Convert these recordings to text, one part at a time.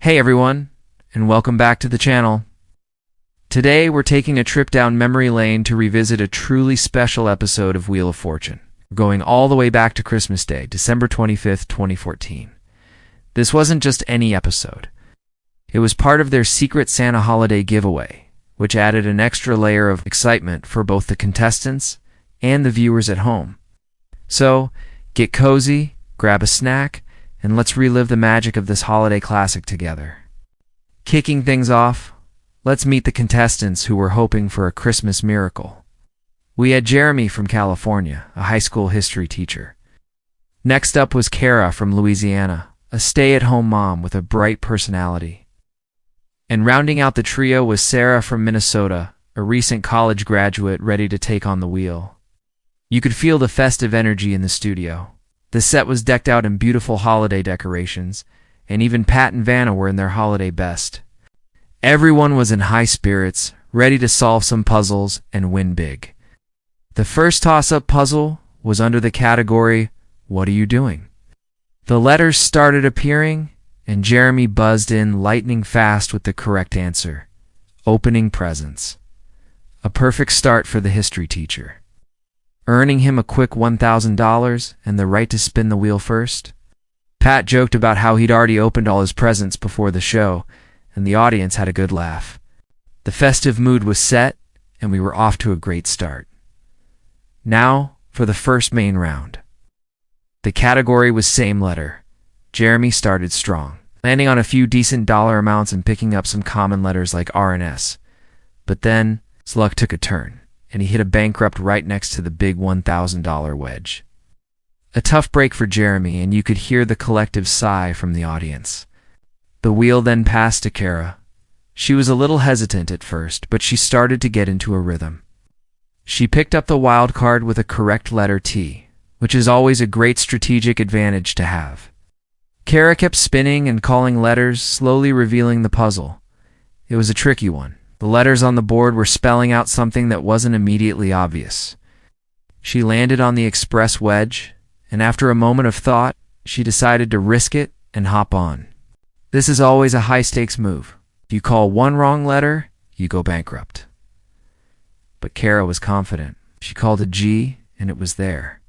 Hey everyone, and welcome back to the channel. Today we're taking a trip down memory lane to revisit a truly special episode of Wheel of Fortune. We're going all the way back to Christmas Day, December 25th, 2014. This wasn't just any episode. It was part of their Secret Santa holiday giveaway, which added an extra layer of excitement for both the contestants and the viewers at home. So, get cozy, grab a snack, and let's relive the magic of this holiday classic together. Kicking things off, let's meet the contestants who were hoping for a Christmas miracle. We had Jeremy from California, a high school history teacher. Next up was Kara from Louisiana, a stay-at-home mom with a bright personality. And rounding out the trio was Sarah from Minnesota, a recent college graduate ready to take on the wheel. You could feel the festive energy in the studio. The set was decked out in beautiful holiday decorations, and even Pat and Vanna were in their holiday best. Everyone was in high spirits, ready to solve some puzzles and win big. The first toss-up puzzle was under the category, "What are you doing?" The letters started appearing, and Jeremy buzzed in lightning fast with the correct answer, "Opening presents." A perfect start for the history teacher, earning him a quick $1,000 and the right to spin the wheel first. Pat joked about how he'd already opened all his presents before the show, and the audience had a good laugh. The festive mood was set, and we were off to a great start. Now for the first main round. The category was same letter. Jeremy started strong, landing on a few decent dollar amounts and picking up some common letters like R and S. But then his luck took a turn, and he hit a bankrupt right next to the big $1,000 wedge. A tough break for Jeremy, and you could hear the collective sigh from the audience. The wheel then passed to Kara. She was a little hesitant at first, but she started to get into a rhythm. She picked up the wild card with a correct letter T, which is always a great strategic advantage to have. Kara kept spinning and calling letters, slowly revealing the puzzle. It was a tricky one. The letters on the board were spelling out something that wasn't immediately obvious. She landed on the express wedge, and after a moment of thought, she decided to risk it and hop on. This is always a high-stakes move. If you call one wrong letter, you go bankrupt. But Kara was confident. She called a G, and it was there.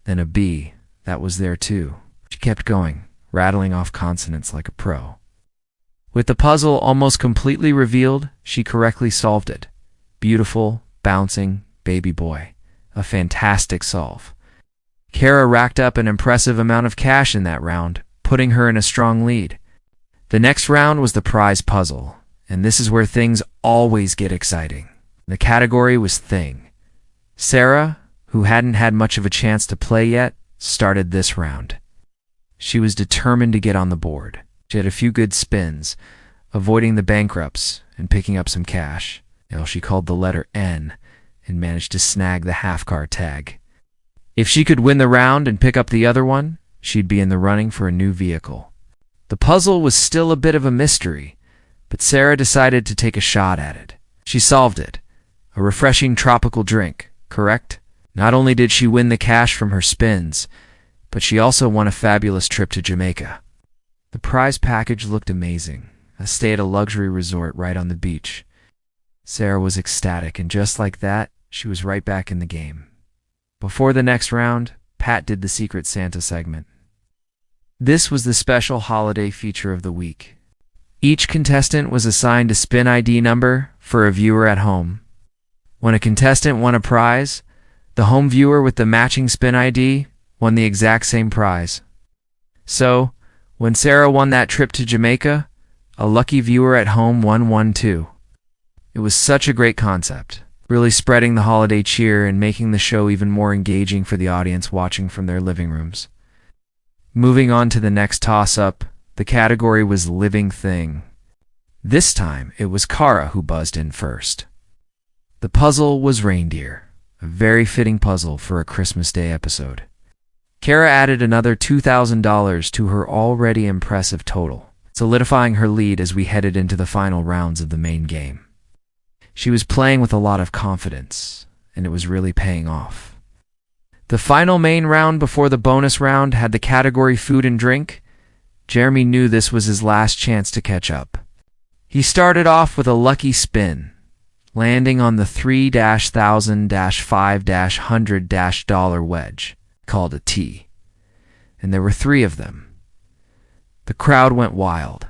Then a B, that was there too. She kept going, rattling off consonants like a pro. With the puzzle almost completely revealed, she correctly solved it. Beautiful, bouncing, baby boy. A fantastic solve. Kara racked up an impressive amount of cash in that round, putting her in a strong lead. The next round was the prize puzzle, and this is where things always get exciting. The category was Thing. Sarah, who hadn't had much of a chance to play yet, started this round. She was determined to get on the board. She had a few good spins, avoiding the bankrupts and picking up some cash. She called the letter N and managed to snag the half-car tag. If she could win the round and pick up the other one, she'd be in the running for a new vehicle. The puzzle was still a bit of a mystery, but Sarah decided to take a shot at it. She solved it. A refreshing tropical drink, correct? Not only did she win the cash from her spins, but she also won a fabulous trip to Jamaica. The prize package looked amazing, a stay at a luxury resort right on the beach. Sarah was ecstatic, and just like that, she was right back in the game. Before the next round, Pat did the Secret Santa segment. This was the special holiday feature of the week. Each contestant was assigned a spin ID number for a viewer at home. When a contestant won a prize, the home viewer with the matching spin ID won the exact same prize. So, when Sarah won that trip to Jamaica, a lucky viewer at home won one too. It was such a great concept, really spreading the holiday cheer and making the show even more engaging for the audience watching from their living rooms. Moving on to the next toss-up, the category was Living Thing. This time, it was Kara who buzzed in first. The puzzle was Reindeer, a very fitting puzzle for a Christmas Day episode. Kara added another $2,000 to her already impressive total, solidifying her lead as we headed into the final rounds of the main game. She was playing with a lot of confidence, and it was really paying off. The final main round before the bonus round had the category Food and Drink. Jeremy knew this was his last chance to catch up. He started off with a lucky spin, landing on the 3-1000-5-100 wedge, called a tee. And there were 3 of them. The crowd went wild.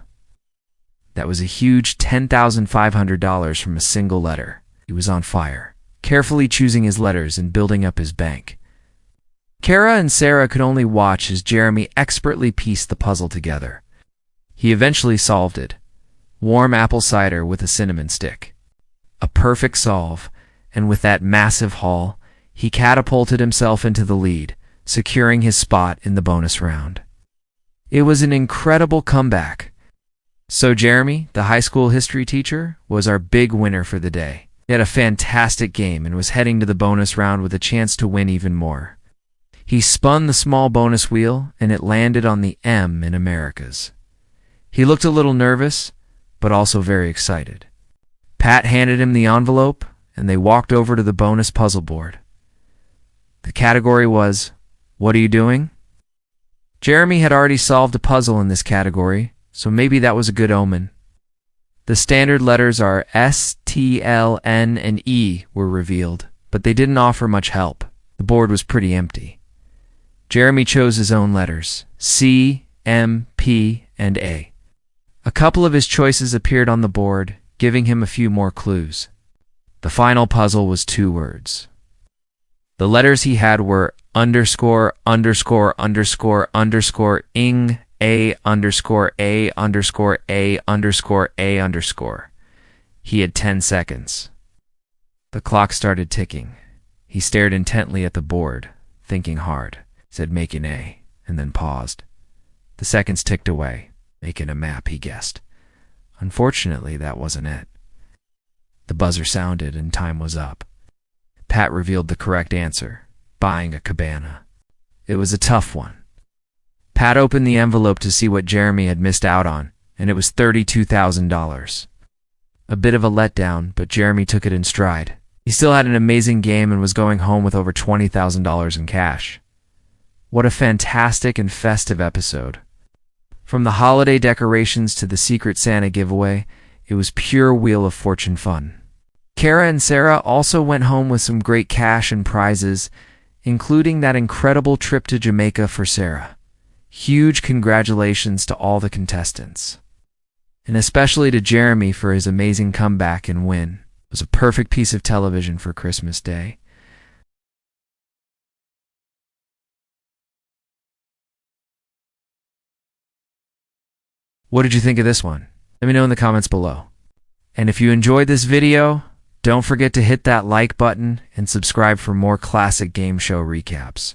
That was a huge $10,500 from a single letter. He was on fire, carefully choosing his letters and building up his bank. Kara and Sarah could only watch as Jeremy expertly pieced the puzzle together. He eventually solved it. Warm apple cider with a cinnamon stick. A perfect solve, and with that massive haul, he catapulted himself into the lead, securing his spot in the bonus round. It was an incredible comeback. So Jeremy, the high school history teacher, was our big winner for the day. He had a fantastic game and was heading to the bonus round with a chance to win even more. He spun the small bonus wheel, and it landed on the M in Americas. He looked a little nervous, but also very excited. Pat handed him the envelope, and they walked over to the bonus puzzle board. The category was, "What are you doing?" Jeremy had already solved a puzzle in this category, so maybe that was a good omen. The standard letters are S, T, L, N, and E were revealed, but they didn't offer much help. The board was pretty empty. Jeremy chose his own letters, C, M, P, and A. A couple of his choices appeared on the board, giving him a few more clues. The final puzzle was 2 words. The letters he had were underscore, underscore, underscore, underscore, ing, A underscore, A underscore, A underscore, A underscore. He had 10 seconds. The clock started ticking. He stared intently at the board, thinking hard. Said make an A, and then paused. The seconds ticked away, making a map, he guessed. Unfortunately, that wasn't it. The buzzer sounded and time was up. Pat revealed the correct answer, buying a cabana. It was a tough one. Pat opened the envelope to see what Jeremy had missed out on, and it was $32,000. A bit of a letdown, but Jeremy took it in stride. He still had an amazing game and was going home with over $20,000 in cash. What a fantastic and festive episode. From the holiday decorations to the Secret Santa giveaway, it was pure Wheel of Fortune fun. Kara and Sarah also went home with some great cash and prizes, including that incredible trip to Jamaica for Sarah. Huge congratulations to all the contestants. And especially to Jeremy for his amazing comeback and win. It was a perfect piece of television for Christmas Day. What did you think of this one? Let me know in the comments below. And if you enjoyed this video, don't forget to hit that like button and subscribe for more classic game show recaps.